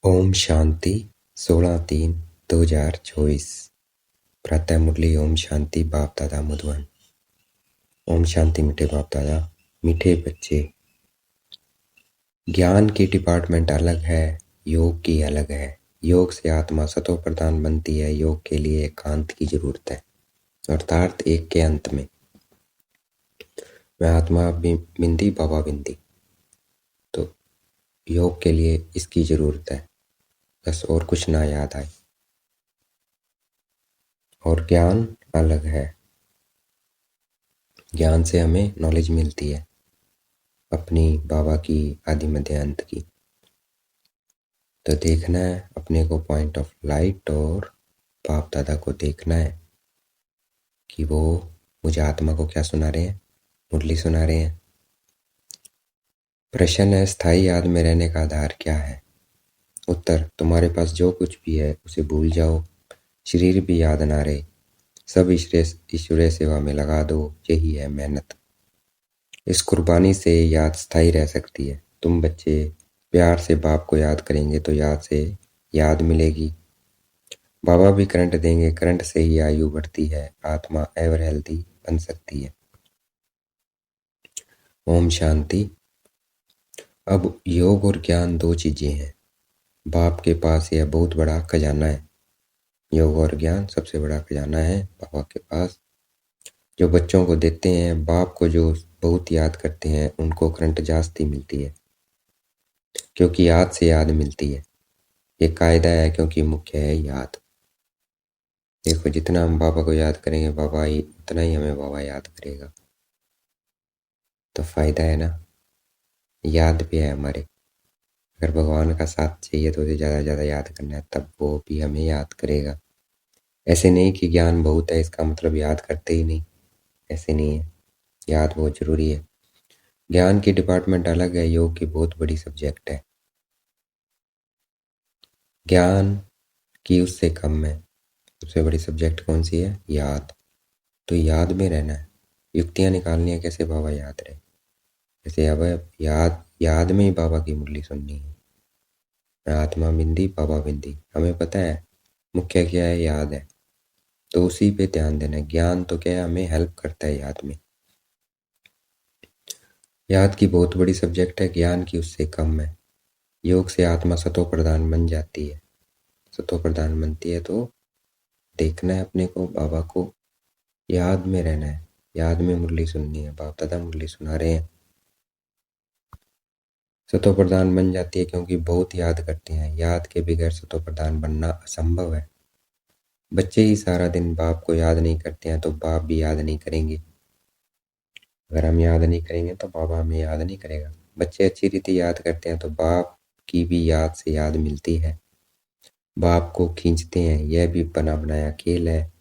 ओम शांति 16/3/2024 प्रातः मुरली। ओम शांति बाप दादा मधुबन। ओम शांति मीठे बाप दादा, मीठे बच्चे। ज्ञान की डिपार्टमेंट अलग है, योग की अलग है। योग से आत्मा सतो प्रधान बनती है। योग के लिए एकांत की जरूरत है, अर्थात एक के अंत में मैं आत्मा बिंदी बाबा बिंदी। तो योग के लिए इसकी जरूरत है, बस और कुछ ना याद आए। और ज्ञान अलग है। ज्ञान से हमें नॉलेज मिलती है अपनी बाबा की आदि मध्य अंत की। तो देखना है अपने को पॉइंट ऑफ लाइट और बाप दादा को देखना है कि वो मुझे आत्मा को क्या सुना रहे हैं, मुरली सुना रहे हैं। प्रश्न है, स्थायी याद में रहने का आधार क्या है? उत्तर, तुम्हारे पास जो कुछ भी है उसे भूल जाओ। शरीर भी याद ना रहे, सब ईश्वरीय सेवा में लगा दो। यही है मेहनत। इस कुर्बानी से याद स्थायी रह सकती है। तुम बच्चे प्यार से बाप को याद करेंगे तो याद से याद मिलेगी। बाबा भी करंट देंगे, करंट से ही आयु बढ़ती है, आत्मा एवर हेल्दी बन सकती है। ओम शांति। अब योग और ज्ञान दो चीजें हैं। बाप के पास यह बहुत बड़ा खजाना है। योग और ज्ञान सबसे बड़ा खजाना है बाबा के पास, जो बच्चों को देते हैं। बाप को जो बहुत याद करते हैं उनको करंट जास्ती मिलती है, क्योंकि याद से याद मिलती है। ये कायदा है, क्योंकि मुख्य है याद। देखो, जितना हम बाबा को याद करेंगे बाबा ही उतना ही हमें बाबा याद करेगा। तो फायदा है ना, याद भी है हमारे। अगर भगवान का साथ चाहिए तो उसे ज़्यादा ज़्यादा याद करना है, तब वो भी हमें याद करेगा। ऐसे नहीं कि ज्ञान बहुत है इसका मतलब याद करते ही नहीं, ऐसे नहीं है। याद बहुत ज़रूरी है। ज्ञान की डिपार्टमेंट अलग है, योग की बहुत बड़ी सब्जेक्ट है। ज्ञान की उससे कम है। सबसे बड़ी सब्जेक्ट कौन सी है? याद। तो याद में रहना है, युक्तियाँ निकालनी है कैसे बाबा याद रहे। जैसे अब याद में ही बाबा की मुरली सुननी है। मैं आत्मा बिंदी बाबा बिंदी, हमें पता है मुख्य क्या है, याद है, तो उसी पे ध्यान देना है। ज्ञान तो क्या है, हमें हेल्प करता है याद में। याद की बहुत बड़ी सब्जेक्ट है, ज्ञान की उससे कम है। योग से आत्मा सतो प्रधान बन जाती है। सतो प्रधान बनती है तो देखना है अपने को, बाबा को याद में रहना है। याद में मुरली सुननी है, बाप दादा मुरली सुना रहे हैं। सतो प्रधान बन जाती है क्योंकि बहुत याद करते हैं। याद के बगैर सतो प्रधान बनना असंभव है। बच्चे ही सारा दिन बाप को याद नहीं करते हैं तो बाप भी याद नहीं करेंगे। अगर हम याद नहीं करेंगे तो बाबा हमें याद नहीं करेगा। बच्चे अच्छी रीति याद करते हैं तो बाप की भी याद से याद मिलती है। बाप को खींचते हैं, यह भी बना बनाया खेल है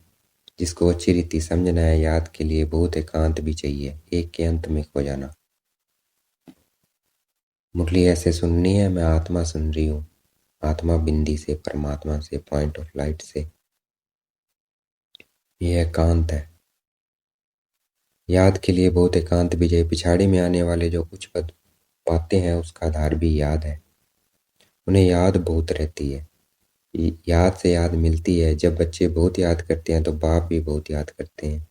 जिसको अच्छी रीति समझना है। याद के लिए बहुत एकांत भी चाहिए, एक के अंत में खो जाना। मुरली ऐसे सुननी है, मैं आत्मा सुन रही हूँ, आत्मा बिंदी से, परमात्मा से, पॉइंट ऑफ लाइट से। यह एकांत है। याद के लिए बहुत एकांत भी चाहिए। पिछाड़ी में आने वाले जो उच्च पद पाते हैं उसका आधार भी याद है। उन्हें याद बहुत रहती है, याद से याद मिलती है। जब बच्चे बहुत याद करते हैं तो बाप भी बहुत याद करते हैं।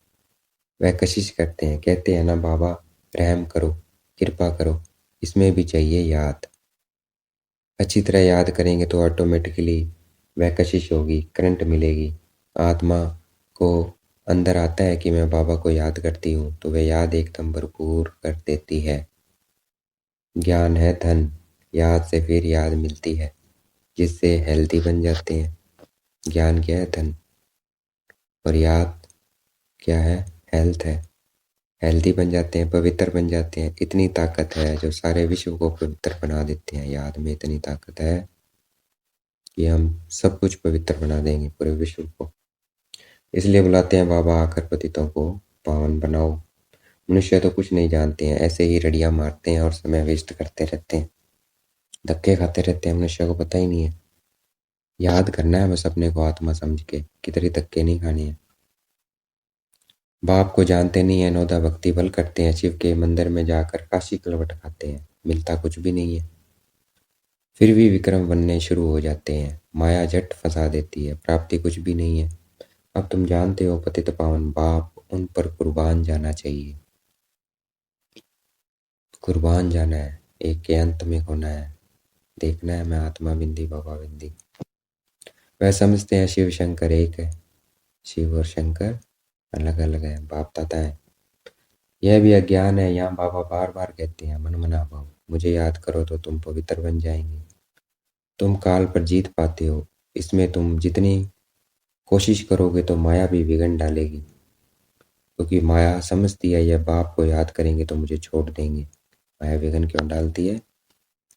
वह कशिश करते हैं, कहते हैं ना बाबा रहम करो, कृपा करो। इसमें भी चाहिए याद। अच्छी तरह याद करेंगे तो ऑटोमेटिकली वह कशिश होगी, करंट मिलेगी। आत्मा को अंदर आता है कि मैं बाबा को याद करती हूँ, तो वह याद एकदम भरपूर कर देती है। ज्ञान है धन, याद से फिर याद मिलती है, जिससे हेल्दी बन जाते हैं। ज्ञान क्या है? धन। और याद क्या है? हेल्थ है। हेल्दी बन जाते हैं, पवित्र बन जाते हैं। इतनी ताकत है जो सारे विश्व को पवित्र बना देते हैं। याद में इतनी ताकत है कि हम सब कुछ पवित्र बना देंगे, पूरे विश्व को। इसलिए बुलाते हैं बाबा आकर पतितों को पावन बनाओ। मनुष्य तो कुछ नहीं जानते हैं, ऐसे ही रड़ियाँ मारते हैं और समय वेस्ट करते रहते हैं, धक्के खाते रहते हैं। मनुष्य को पता ही नहीं है। याद करना है बस अपने को आत्मा समझ के, कितने धक्के नहीं खाने हैं। बाप को जानते नहीं है, नौदा भक्ति बल करते हैं, शिव के मंदिर में जाकर काशी कलवट खाते हैं, मिलता कुछ भी नहीं है। फिर भी विक्रम बनने शुरू हो जाते हैं। माया झट फंसा देती है, प्राप्ति कुछ भी नहीं है। अब तुम जानते हो पतित पावन बाप, उन पर कुर्बान जाना चाहिए। कुर्बान जाना है, एक के अंत में होना है। देखना है मैं आत्मा बिंदी बाबा बिंदी। वह समझते हैं शिव शंकर एक है, शिव और शंकर अलग अलग है, बाप दादा है। यह भी अज्ञान है। यहाँ बाबा बार बार कहते हैं मन मना भाव, मुझे याद करो तो तुम पवित्र बन जाएंगे। तुम काल पर जीत पाते हो, इसमें तुम जितनी कोशिश करोगे तो माया भी विघन डालेगी, क्योंकि माया समझती है यह बाप को याद करेंगे तो मुझे छोड़ देंगे। माया विघन क्यों डालती है?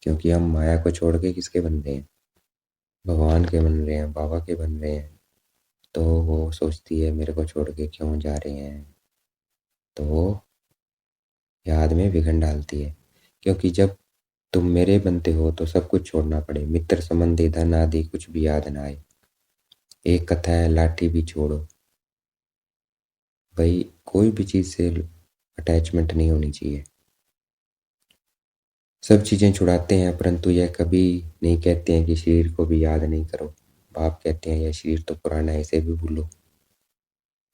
क्योंकि हम माया को छोड़ के किसके बन रहे हैं? भगवान के बन रहे हैं, बाबा के बन रहे हैं। तो वो सोचती है मेरे को छोड़ के क्यों जा रहे हैं, तो वो याद में विघन डालती है। क्योंकि जब तुम मेरे बनते हो तो सब कुछ छोड़ना पड़े, मित्र संबंधी धन आदि कुछ भी याद ना आए। एक कथा है, लाठी भी छोड़ो। भाई कोई भी चीज से अटैचमेंट नहीं होनी चाहिए। सब चीजें छुड़ाते हैं, परंतु यह कभी नहीं कहते हैं कि शरीर को भी याद नहीं करो। बाप कहते हैं यह शरीर तो पुराना है, इसे भी भूलो।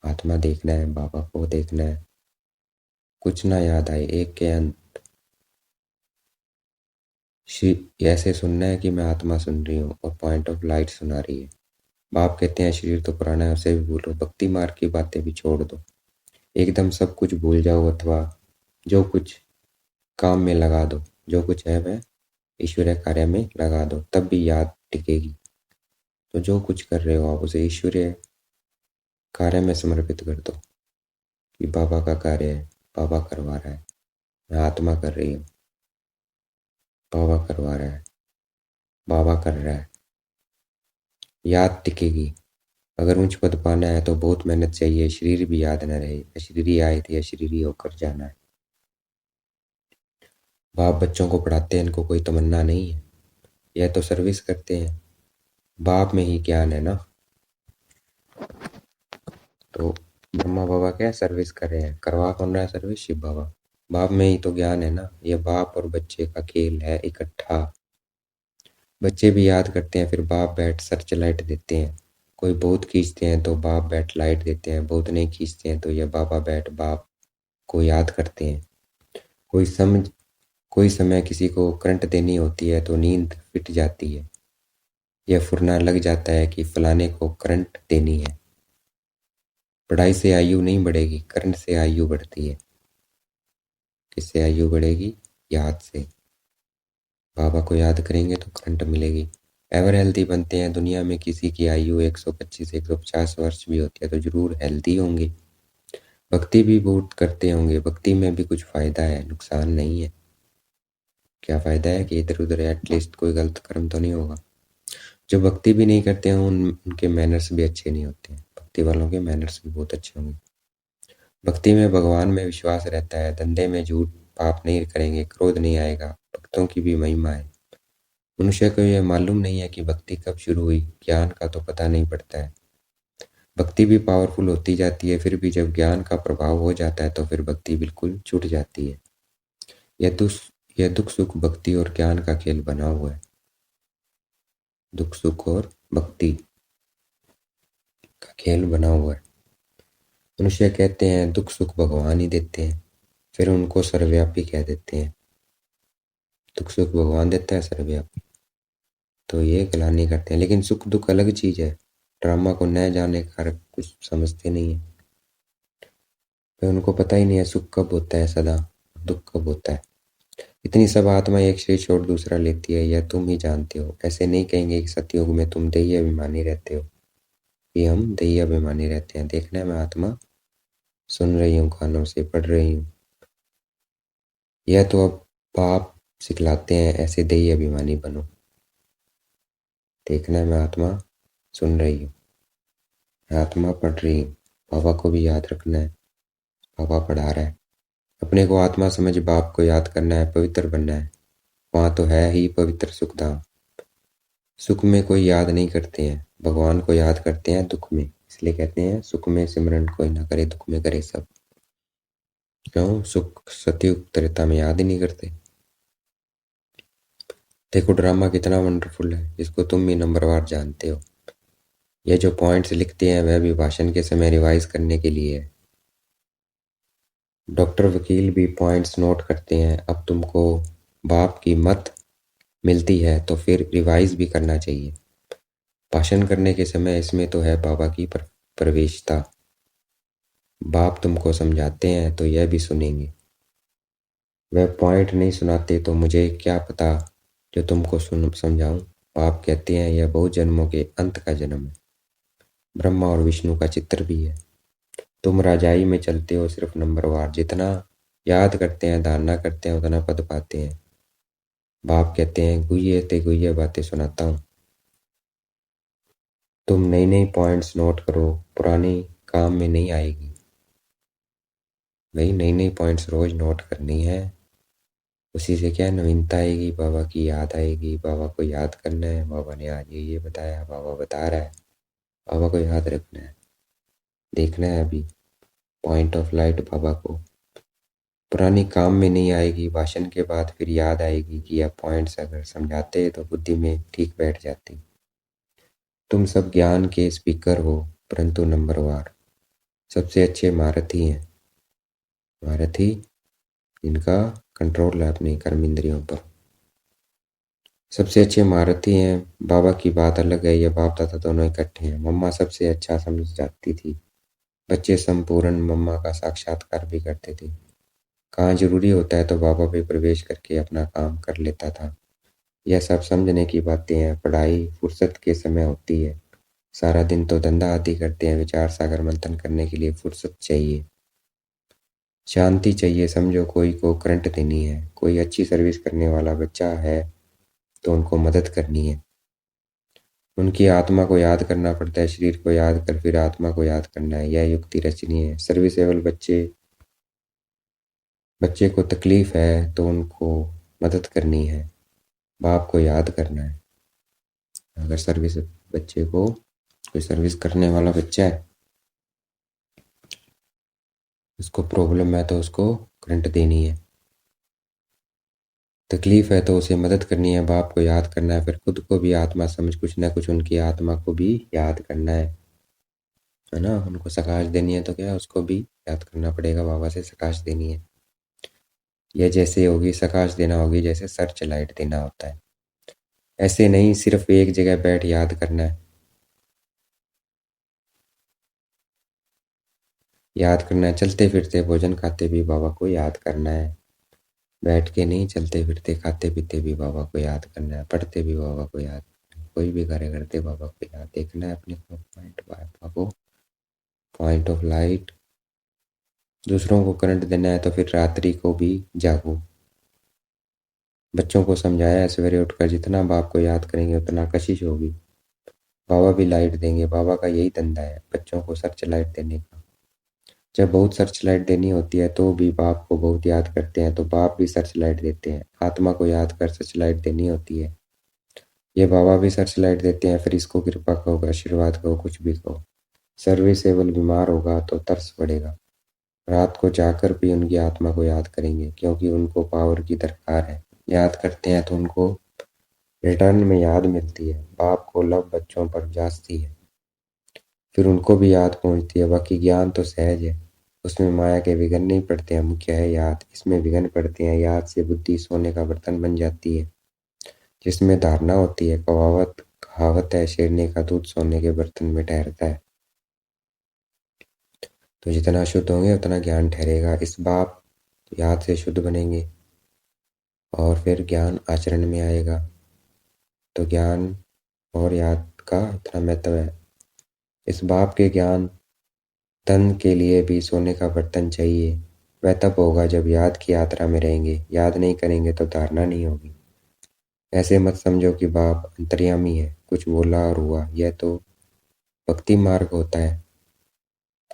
आत्मा देखना है, बाबा को देखना है, कुछ ना याद आए। एक के अंत ऐसे सुनना है कि मैं आत्मा सुन रही हूँ और पॉइंट ऑफ लाइट सुना रही है। बाप कहते हैं शरीर तो पुराना है, उसे भी भूलो। भक्ति मार्ग की बातें भी छोड़ दो, एकदम सब कुछ भूल जाओ, अथवा जो कुछ काम में लगा दो। जो कुछ है वह ईश्वरीय कार्य में लगा दो, तब भी याद टिकेगी। तो जो कुछ कर रहे हो आप उसे ईश्वरीय कार्य में समर्पित कर दो कि बाबा का कार्य है, बाबा करवा रहा है, मैं आत्मा कर रही हूँ, बाबा करवा रहा है, बाबा कर रहा है। याद टिकेगी। अगर उच्च पद पाना है तो बहुत मेहनत चाहिए, शरीर भी याद न रहे। अशरीरी आए थे, अशरीरी होकर जाना है। बाप बच्चों को पढ़ाते हैं, इनको कोई तमन्ना नहीं है, यह तो सर्विस करते हैं। बाप में ही ज्ञान है ना, तो ब्रह्मा बाबा क्या सर्विस कर रहे हैं? करवा कौन रहा है सर्विस? शिव बाबा। बाप में ही तो ज्ञान है ना। ये बाप और बच्चे का खेल है इकट्ठा। बच्चे भी याद करते हैं, फिर बाप बैठ सर्च लाइट देते हैं। कोई बहुत खींचते हैं तो बाप बैठ लाइट देते हैं, बहुत नहीं खींचते हैं तो ये बाबा बैठ बाप को याद करते हैं। कोई समय किसी को करंट देनी होती है तो नींद फिट जाती है, यह फुरना लग जाता है कि फलाने को करंट देनी है। पढ़ाई से आयु नहीं बढ़ेगी, करंट से आयु बढ़ती है। किससे आयु बढ़ेगी? याद से। बाबा को याद करेंगे तो करंट मिलेगी। एवर हेल्दी बनते हैं। दुनिया में किसी की आयु 125 150 वर्ष भी होती है तो जरूर हेल्दी होंगे। भक्ति भी बहुत करते होंगे, भक्ति में भी कुछ फायदा है, नुकसान नहीं है। क्या फायदा है कि इधर उधर एटलीस्ट कोई गलत कर्म तो नहीं होगा। जो भक्ति भी नहीं करते हैं उनके मैनर्स भी अच्छे नहीं होते हैं। भक्ति वालों के मैनर्स भी बहुत अच्छे होंगे। भक्ति में भगवान में विश्वास रहता है, धंधे में झूठ पाप नहीं करेंगे, क्रोध नहीं आएगा, भक्तों की भी महिमा है। मनुष्य को यह मालूम नहीं है कि भक्ति कब शुरू हुई, ज्ञान का तो पता नहीं पड़ता है। भक्ति भी पावरफुल होती जाती है, फिर भी जब ज्ञान का प्रभाव हो जाता है तो फिर भक्ति बिल्कुल छूट जाती है। यह दुख यह दुख सुख भक्ति और ज्ञान का खेल बना हुआ है। दुख सुख और भक्ति का खेल बना हुआ है। मनुष्य कहते हैं दुख सुख भगवान ही देते हैं, फिर उनको सर्वव्यापी कह देते हैं। दुख सुख भगवान देता है सर्वव्यापी, तो ये गलानी करते हैं। लेकिन सुख दुख अलग चीज है। ड्रामा को न जाने कार कुछ समझते नहीं है। फिर उनको पता ही नहीं है सुख कब होता है सदा, दुख कब होता है। इतनी सब आत्मा एक शरीर छोड़ दूसरा लेती है, यह तुम ही जानते हो। ऐसे नहीं कहेंगे कि सतयुग में तुम दैहिक अभिमानी रहते हो, कि हम दैहिक अभिमानी रहते हैं। देखना है मैं आत्मा सुन रही हूँ, कानों से पढ़ रही हूँ। यह तो अब बाप सिखलाते हैं, ऐसे दैहिक अभिमानी बनो। देखना है मैं आत्मा सुन रही हूँ, आत्मा पढ़ रही हूँ। बाबा को भी याद रखना है, बाबा पढ़ा रहा है। अपने को आत्मा समझ बाप को याद करना है, पवित्र बनना है। वहां तो है ही पवित्र सुखधाम। सुख में कोई याद नहीं करते हैं, भगवान को याद करते हैं दुख में। इसलिए कहते हैं सुख में सिमरन कोई ना करे, दुख में करे सब। क्यों? सुख सतयुग त्रेता में याद ही नहीं करते। देखो ड्रामा कितना वंडरफुल है, इसको तुम भी नंबरवार जानते हो। ये जो पॉइंट्स लिखते हैं वह भी भाषण के समय रिवाइज करने के लिए है। डॉक्टर वकील भी पॉइंट्स नोट करते हैं। अब तुमको बाप की मत मिलती है तो फिर रिवाइज भी करना चाहिए। भाषण करने के समय इसमें तो है बाबा की प्रवेशता। बाप तुमको समझाते हैं तो यह भी सुनेंगे। वह पॉइंट नहीं सुनाते तो मुझे क्या पता जो तुमको समझाऊं। बाप कहते हैं यह बहुत जन्मों के अंत का जन्म है। ब्रह्मा और विष्णु का चित्र भी है। तुम राजाई में चलते हो सिर्फ नंबरवार। जितना याद करते हैं धारणा करते हैं उतना पद पाते हैं। बाप कहते हैं गुह्य ते गुह्य बातें सुनाता हूँ। तुम नई नई पॉइंट्स नोट करो, पुरानी काम में नहीं आएगी। भाई नई नई पॉइंट्स रोज नोट करनी है। उसी से क्या नवीनता आएगी, बाबा की याद आएगी। बाबा को याद करना है, बाबा ने आज ये बताया, बाबा बता रहा है, बाबा को याद रखना है। देखना है अभी पॉइंट ऑफ लाइट बाबा को। पुरानी काम में नहीं आएगी, भाषण के बाद फिर याद आएगी कि यह पॉइंट्स अगर समझाते तो बुद्धि में ठीक बैठ जाती। तुम सब ज्ञान के स्पीकर हो परंतु नंबरवार। सबसे अच्छे महारथी हैं। महारथी जिनका कंट्रोल है अपनी कर्म इंद्रियों पर। सबसे अच्छे महारथी हैं। बाबा की बात अलग है, ये बाप दादा दोनों इकट्ठे हैं। मम्मा सबसे अच्छा समझ जाती थी। बच्चे संपूर्ण मम्मा का साक्षात्कार भी करते थे। कहाँ जरूरी होता है तो बाबा भी प्रवेश करके अपना काम कर लेता था। यह सब समझने की बातें हैं। पढ़ाई फुर्सत के समय होती है। सारा दिन तो धंधा आदि करते हैं, विचार सागर मंथन करने के लिए फुर्सत चाहिए, शांति चाहिए। समझो कोई को करंट देनी है, कोई अच्छी सर्विस करने वाला बच्चा है तो उनको मदद करनी है। उनकी आत्मा को याद करना पड़ता है। शरीर को याद कर फिर आत्मा को याद करना है, यह युक्ति रचनी है। सर्विसेबल बच्चे को तकलीफ है तो उनको मदद करनी है, बाप को याद करना है। अगर सर्विस बच्चे को कोई सर्विस करने वाला बच्चा है, उसको प्रॉब्लम है तो उसको करंट देनी है। तकलीफ है तो उसे मदद करनी है, बाप को याद करना है। फिर खुद को भी आत्मा समझ कुछ ना कुछ उनकी आत्मा को भी याद करना है ना। उनको सकाश देनी है तो क्या उसको भी याद करना पड़ेगा, बाबा से सकाश देनी है। यह जैसे होगी सकाश देना होगी जैसे सर्च लाइट देना होता है। ऐसे नहीं सिर्फ एक जगह बैठ याद करना है। याद करना है चलते फिरते भोजन खाते भी बाबा को याद करना है। बैठ के नहीं, चलते फिरते खाते पीते भी बाबा को याद करना है, पढ़ते भी बाबा को याद करना है। कोई भी कार्य करते बाबा को याद देखना है अपने को। पॉइंट बाबा को पॉइंट ऑफ लाइट। दूसरों को करंट देना है तो फिर रात्रि को भी जागो। बच्चों को समझाया है सवेरे उठकर जितना बाप को याद करेंगे उतना कशिश होगी। बाबा भी लाइट देंगे। बाबा का यही धंधा है बच्चों को सर्च लाइट देने का। जब बहुत सर्च लाइट देनी होती है तो भी बाप को बहुत याद करते हैं तो बाप भी सर्च लाइट देते हैं। आत्मा को याद कर सर्च लाइट देनी होती है। ये बाबा भी सर्च लाइट देते हैं। फिर इसको कृपा कहो, आशीर्वाद कहो, कुछ भी कहो। सर्विसेबल बीमार होगा तो तरस पड़ेगा। रात को जाकर भी उनकी आत्मा को याद करेंगे क्योंकि उनको पावर की दरकार है। याद करते हैं तो उनको रिटर्न में याद मिलती है। बाप को लव बच्चों पर जाती है, फिर उनको भी याद पहुंचती है। बाकी ज्ञान तो सहज है, उसमें माया के विघ्न नहीं पड़ते हैं। मुख्य है याद, इसमें विघ्न पड़ते हैं। याद से बुद्धि सोने का बर्तन बन जाती है जिसमें धारणा होती है। कहावत कहावत है शेरने का दूध सोने के बर्तन में ठहरता है। तो जितना शुद्ध होंगे उतना ज्ञान ठहरेगा। इस बाप याद से शुद्ध बनेंगे और फिर ज्ञान आचरण में आएगा। तो ज्ञान और याद का इतना महत्व है। इस बाप के ज्ञान धन के लिए भी सोने का बर्तन चाहिए। वह तब होगा जब याद की यात्रा में रहेंगे। याद नहीं करेंगे तो धारणा नहीं होगी। ऐसे मत समझो कि बाप अंतर्यामी है, कुछ बोला और हुआ। यह तो भक्ति मार्ग होता है।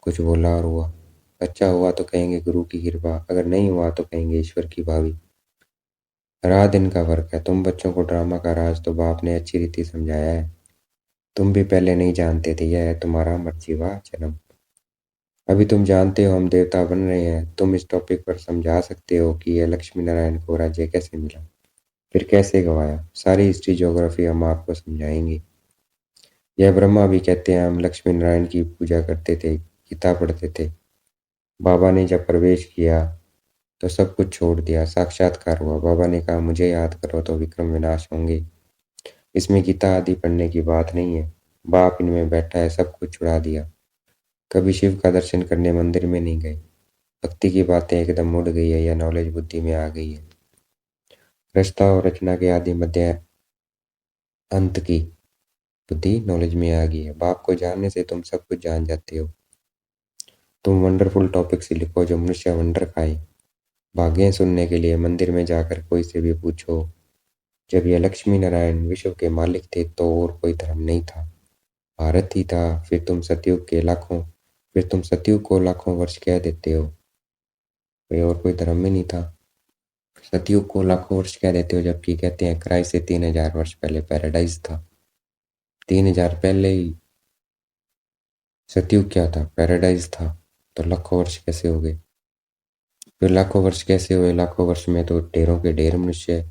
कुछ बोला और हुआ, अच्छा हुआ तो कहेंगे गुरु की कृपा, अगर नहीं हुआ तो कहेंगे ईश्वर की भावी। रात दिन का फर्क है। तुम बच्चों को ड्रामा का राज तो बाप ने अच्छी रीति समझाया है। तुम भी पहले नहीं जानते थे, यह है तुम्हारा मर्जीवा जन्म। अभी तुम जानते हो हम देवता बन रहे हैं। तुम इस टॉपिक पर समझा सकते हो कि यह लक्ष्मी नारायण को राज्य कैसे मिला। फिर कैसे गवाया? सारी हिस्ट्री ज्योग्राफी हम आपको समझाएंगे। यह ब्रह्मा भी कहते हैं हम लक्ष्मी नारायण की पूजा करते थे, गीता पढ़ते थे। बाबा ने जब प्रवेश किया तो सब कुछ छोड़ दिया, साक्षात्कार हुआ। बाबा ने कहा मुझे याद करो तो विक्रम विनाश होंगे। इसमें गीता आदि पढ़ने की बात नहीं है। बाप इनमें बैठा है, सब कुछ छुड़ा दिया। कभी शिव का दर्शन करने मंदिर में नहीं गए। भक्ति की बातें एकदम उड़ गई है या नॉलेज बुद्धि में आ गई है। रचता और रचना के आदि मध्य अंत की बुद्धि नॉलेज में आ गई है। बाप को जानने से तुम सब कुछ जान जाते हो। तुम वंडरफुल टॉपिक से लिखो जो मनुष्य वंडर खाए। भाग्य सुनने के लिए मंदिर में जाकर कोई से भी पूछो। जब यह लक्ष्मी नारायण विश्व के मालिक थे तो और कोई धर्म नहीं था, भारत ही था। फिर तुम सतयुग को लाखों वर्ष कह देते हो, कोई और कोई धर्म में नहीं था। सतयुग को लाखों वर्ष कह देते हो, जबकि कहते हैं क्राइस्ट से 3000 वर्ष पहले पैराडाइज था। 3000 पहले ही सतयुग क्या था? पैराडाइज था। तो लाखों वर्ष कैसे हो गए? फिर लाखों वर्ष कैसे हुए? लाखों वर्ष में तो ढेरों के ढेर मनुष्य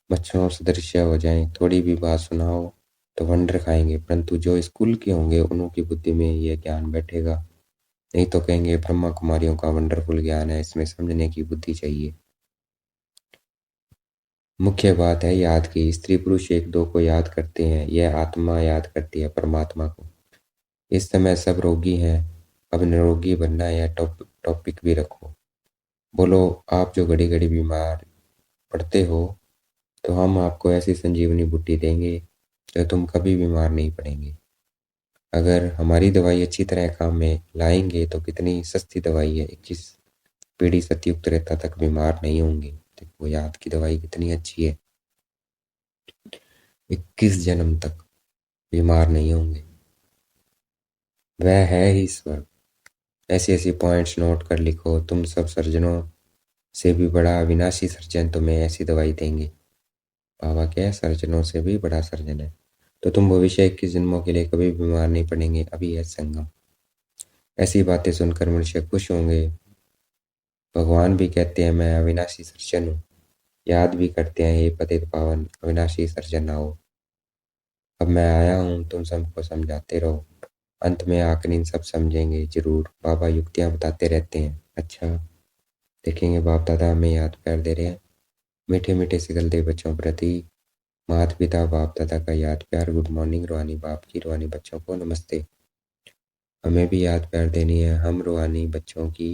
मच्छरों सदृश्य हो जाएं। थोड़ी भी बात सुनाओ तो वंडर खाएंगे, परंतु जो स्कूल के होंगे उनकी बुद्धि में यह ज्ञान बैठेगा। नहीं तो कहेंगे ब्रह्मा कुमारियों का वंडरफुल ज्ञान है, इसमें समझने की बुद्धि चाहिए। मुख्य बात है याद की। स्त्री पुरुष एक दो को याद करते हैं, यह आत्मा याद करती है परमात्मा को। इस समय सब रोगी हैं, अब निरोगी बनना है। यह टॉपिक भी रखो। बोलो आप जो घड़ी घड़ी बीमार पड़ते हो तो हम आपको ऐसी संजीवनी बूटी देंगे जो तुम कभी बीमार नहीं पड़ेंगे। अगर हमारी दवाई अच्छी तरह काम में लाएंगे तो कितनी सस्ती दवाई है, 21 पीढ़ी सतयुक्त रेता तक बीमार नहीं होंगे। देखो याद की दवाई कितनी अच्छी है, 21 जन्म तक बीमार नहीं होंगे। वह है ही स्वर्ग। ऐसी ऐसी पॉइंट्स नोट कर लिखो। तुम सब सर्जनों से भी बड़ा अविनाशी सर्जन तुम्हें ऐसी दवाई देंगे। बाबा क्या है? सर्जनों से भी बड़ा सर्जन है। तो तुम भविष्य 21 जन्मों के लिए कभी बीमार नहीं पड़ेंगे। अभी है संगम। ऐसी बातें सुनकर मनुष्य खुश होंगे। भगवान भी कहते हैं मैं अविनाशी सर्जन हूँ। याद भी करते हैं हे पतित पावन अविनाशी सर्जन आओ। अब मैं आया हूँ, तुम सबको समझाते रहो। अंत में आकर इन सब समझेंगे जरूर। बाबा युक्तियाँ बताते रहते हैं। अच्छा देखेंगे बाप दादा हमें याद प्यार दे रहे हैं। मीठे मीठे सिगलते बच्चों प्रति माता पिता बाप दादा का याद प्यार। Good morning. रूहानी बाप की रूहानी बच्चों को नमस्ते। हमें भी याद प्यार देनी है। हम रूहानी बच्चों की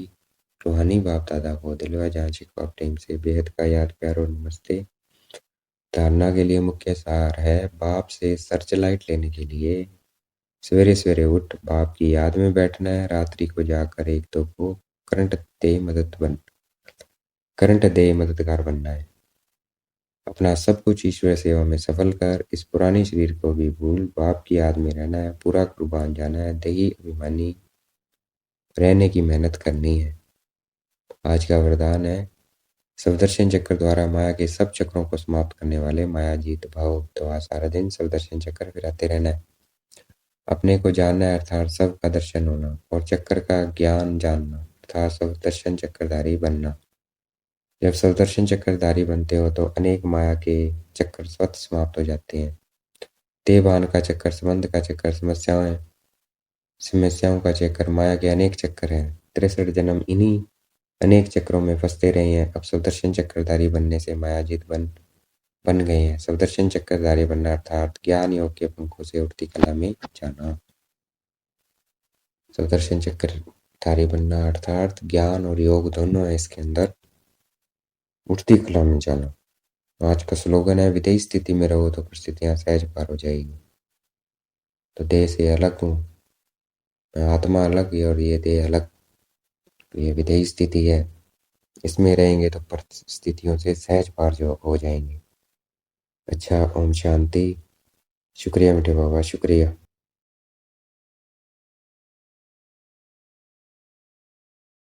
रूहानी बाप दादा को दिलवा जान शिकवा प्रेम से बेहद का याद प्यार और नमस्ते। धारणा के लिए मुख्य सार है बाप से सर्च लाइट लेने के लिए सवेरे सवेरे उठ बाप की याद में बैठना है। रात्रि को जाकर एक दो को करंट दे मददगार बनना है। अपना सब कुछ ईश्वर सेवा में सफल कर इस पुराने शरीर को भी भूल बाप की याद में रहना है। पूरा कुर्बान जाना है। दही अभिमानी रहने की मेहनत करनी है। आज का वरदान है सवदर्शन चक्र द्वारा माया के सब चक्रों को समाप्त करने वाले माया जीत भाव। तो आज सारा दिन सवदर्शन चक्र फिराते रहना है। अपने को जानना है अर्थात सब का दर्शन होना, और चक्र का ज्ञान जानना अर्थात सवदर्शन चक्रधारी बनना। जब सवदर्शन चक्रधारी बनते हो तो अनेक माया के चक्र स्वतः समाप्त हो जाते हैं। देवान का चक्कर, संबंध का चक्कर, समस्याओं का चक्कर, माया के अनेक चक्कर हैं। 63 जन्म इन्हीं अनेक चक्रों में फंसते रहे हैं। अब सवदर्शन चक्रधारी बनने से मायाजीत बन गए हैं। सवदर्शन चक्रधारी बनना अर्थात ज्ञान योग के पंखों से उड़ती कला में जाना। सवदर्शन चक्रधारी बनना अर्थात ज्ञान और योग दोनों है इसके अंदर, उड़ती कला में जाना। आज का स्लोगन है विधेय स्थिति में रहो तो परिस्थितियां सहज पार हो जाएगी। तो देह से अलग हूँ, आत्मा अलग है और ये देह अलग। ये विधेय स्थिति है, इसमें रहेंगे तो परिस्थितियों से सहज पार जो हो जाएंगे। अच्छा ओम शांति। शुक्रिया मीठे बाबा, शुक्रिया।